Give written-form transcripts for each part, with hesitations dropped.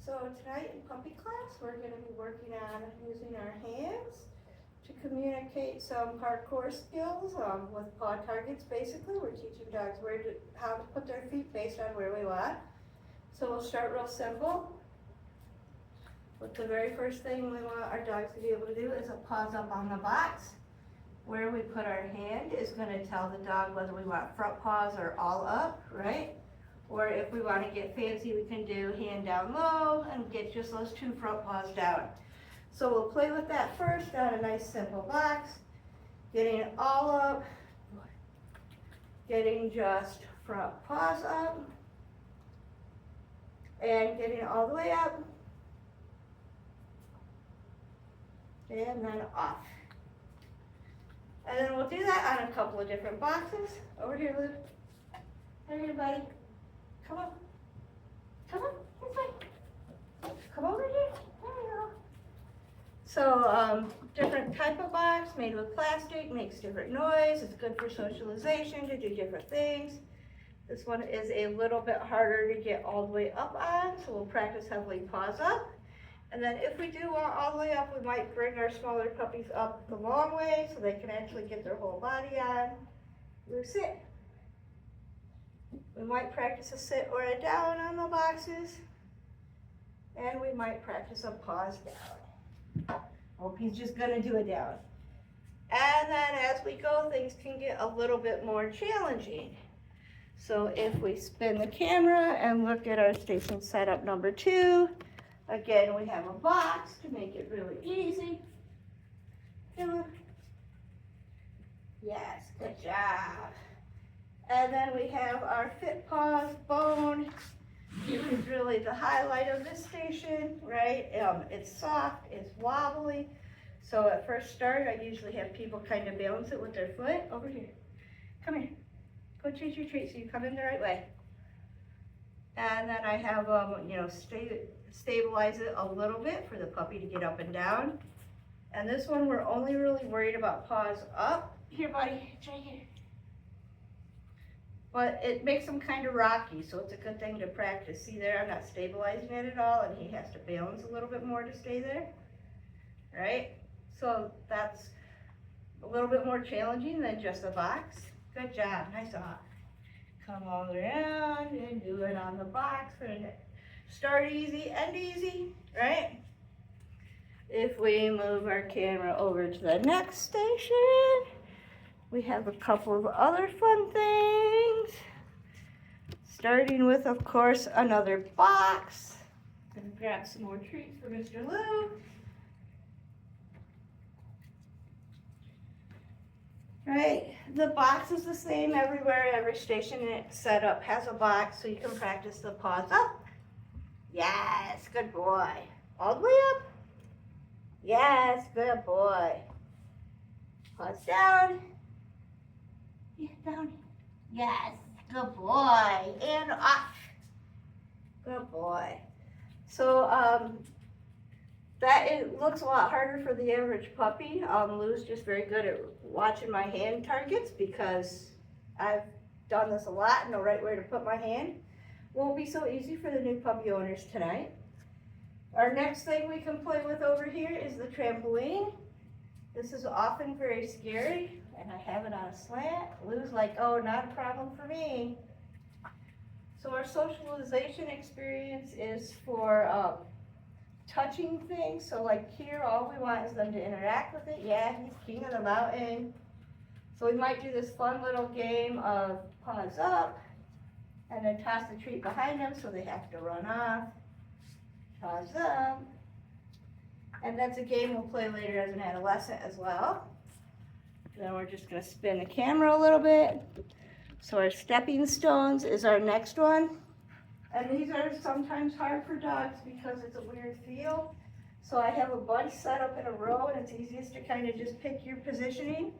So tonight in puppy class, we're going to be working on using our hands to communicate some parkour skills with paw targets. Basically, we're teaching dogs how to put their feet based on where we want. So we'll start real simple. But the very first thing we want our dogs to be able to do is a paws up on the box. Where we put our hand is going to tell the dog whether we want front paws or all up, right? Or if we want to get fancy, we can do hand down low and get just those two front paws down. So we'll play with that first on a nice simple box. Getting it all up, getting just front paws up, and getting it all the way up, and then off. And then we'll do that on a couple of different boxes. Over here, Luke. There you go, buddy. Come on. Come on. This way. Come over here. There you go. So, different type of box made with plastic, makes different noise. It's good for socialization, to do different things. This one is a little bit harder to get all the way up on, so we'll practice heavily paws up. And then if we do want all the way up, we might bring our smaller puppies up the long way so they can actually get their whole body on. We'll sit. We might practice a sit or a down on the boxes. And we might practice a paws down. Hope he's just gonna do a down. And then as we go, things can get a little bit more challenging. So if we spin the camera and look at our station setup number 2, again, we have a box to make it really easy. Yes, good job. And then we have our fit paws bone. This is really the highlight of this station, right? It's soft, it's wobbly. So at first start, I usually have people kind of balance it with their foot. Over here. Come here. Go chase your treat so you come in the right way. And then I have stabilize it a little bit for the puppy to get up and down. And this one, we're only really worried about paws up. Here, buddy, it's right here. But it makes them kind of rocky, so it's a good thing to practice. See there, I'm not stabilizing it at all, and he has to balance a little bit more to stay there, right? So that's a little bit more challenging than just a box. Good job, nice off. Come all around and do it on the box. Start easy, end easy, right? If we move our camera over to the next station, we have a couple of other fun things. Starting with, of course, another box. Gonna grab some more treats for Mr. Lou. Right, the box is the same everywhere. Every station it's set up has a box so you can practice the paws up. Yes, good boy. All the way up. Yes, good boy. Paws down. Yeah, down. Yes, good boy. And off. Good boy. So it looks a lot harder for the average puppy. Lou's just very good at watching my hand targets because I've done this a lot and know right where to put my hand. Won't be so easy for the new puppy owners tonight. Our next thing we can play with over here is the trampoline. This is often very scary, and I have it on a slant. Lou's like, oh, not a problem for me. So our socialization experience is for touching things. So like here, all we want is them to interact with it. Yeah, he's king of the mountain. So we might do this fun little game of paws up, and then toss the treat behind them so they have to run off. Paws up. And that's a game we'll play later as an adolescent as well. Then we're just gonna spin the camera a little bit. So our stepping stones is our next one. And these are sometimes hard for dogs because it's a weird feel. So I have a bunch set up in a row, and it's easiest to kind of just pick your positioning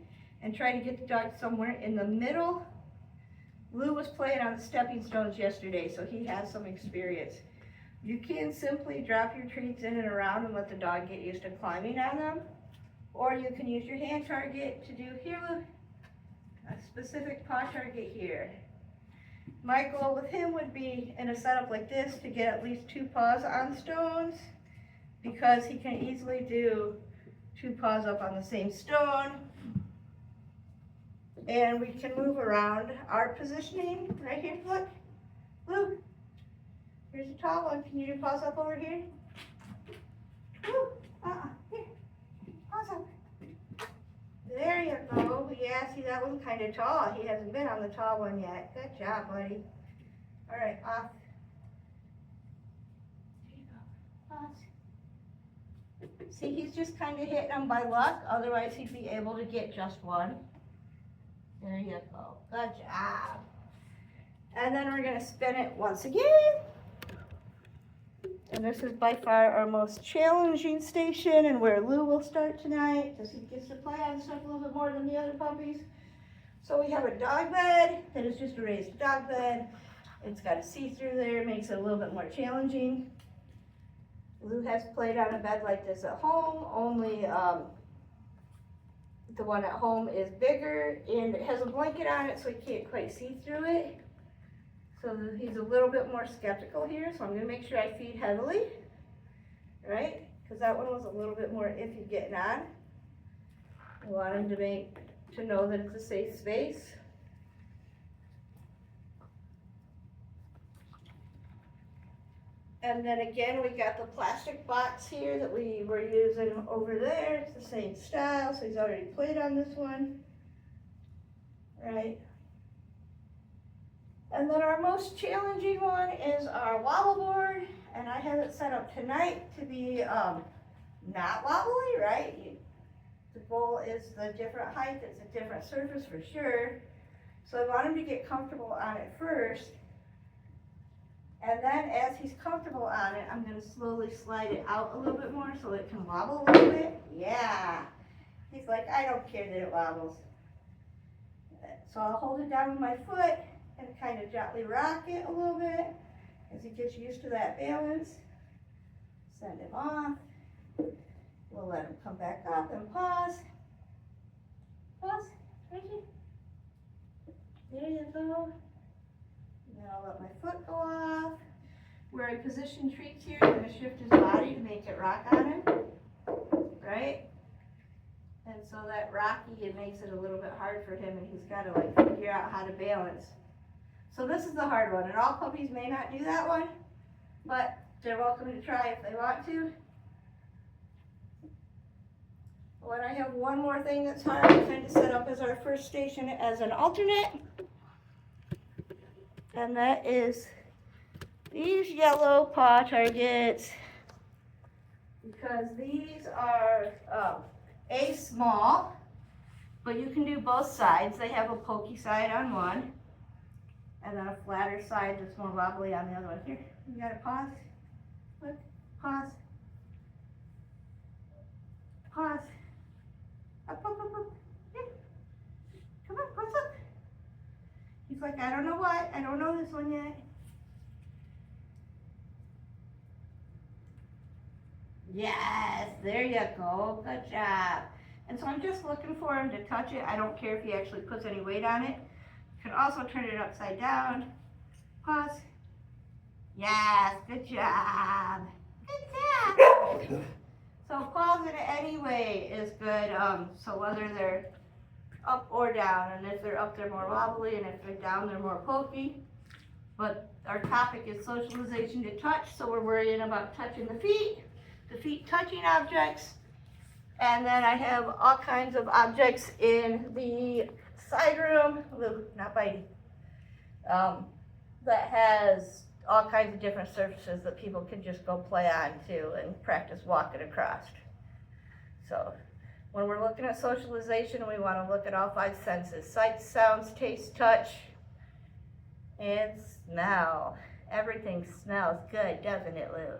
and try to get the dog somewhere in the middle. Lou was playing on the stepping stones yesterday, so he has some experience. You can simply drop your treats in and around and let the dog get used to climbing on them. Or you can use your hand target to do here, Lou, a specific paw target here. My goal with him would be in a setup like this to get at least 2 paws on stones, because he can easily do 2 paws up on the same stone. And we can move around our positioning right here. Look, Luke, here's a tall one. Can you do paws up over here? Woo, here, paws up. There you go. Yeah, see, that one's kind of tall. He hasn't been on the tall one yet. Good job, buddy. All right, off. There you go. Pause. See, he's just kind of hitting them by luck. Otherwise, he'd be able to get just one. There you go. Good job. And then we're going to spin it once again. And this is by far our most challenging station, and where Lou will start tonight, because he gets to play on stuff a little bit more than the other puppies. So we have a dog bed that is just a raised dog bed. It's got a see-through there, makes it a little bit more challenging. Lou has played on a bed like this at home, only the one at home is bigger, and it has a blanket on it, so he can't quite see through it. So he's a little bit more skeptical here, so I'm going to make sure I feed heavily, right? Because that one was a little bit more iffy getting on. I want him to know that it's a safe space. And then again, we got the plastic box here that we were using over there. It's the same style, so he's already played on this one, right? And then our most challenging one is our wobble board, and I have it set up tonight to be not wobbly, right? The goal is the different height, it's a different surface for sure. So I want him to get comfortable on it first. And then as he's comfortable on it, I'm going to slowly slide it out a little bit more so it can wobble a little bit. Yeah. He's like, I don't care that it wobbles. So I'll hold it down with my foot and kind of gently rock it a little bit as he gets used to that balance. Send him off. We'll let him come back up and pause. Pause. Right here. There you go. Then I'll let my foot go off. Where I position treats here, I'm going to shift his body to make it rock on him. Right? And so that rocky, it makes it a little bit hard for him, and he's got to like figure out how to balance. So this is the hard one, and all puppies may not do that one, but they're welcome to try if they want to. When I have one more thing that's hard, I kind of set up as our first station as an alternate. And that is these yellow paw targets, because these are A, small, but you can do both sides. They have a pokey side on one, and then a flatter side that's more wobbly on the other one. Here, you gotta pause. Look, pause. Pause. Up, up, up, up. Here. Come on, what's up? He's like, I don't know what. I don't know this one yet. Yes, there you go. Good job. And so I'm just looking for him to touch it. I don't care if he actually puts any weight on it. You can also turn it upside down. Pause. Yes, good job. Good job. So pausing it anyway is good. So whether they're up or down, and if they're up they're more wobbly, and if they're down they're more pokey. But our topic is socialization to touch, so we're worrying about touching the feet touching objects. And then I have all kinds of objects in the side room, not biting, that has all kinds of different surfaces that people can just go play on too and practice walking across. So when we're looking at socialization, we want to look at all 5 senses: sight, sounds, taste, touch, and smell. Everything smells good, doesn't it, Lou?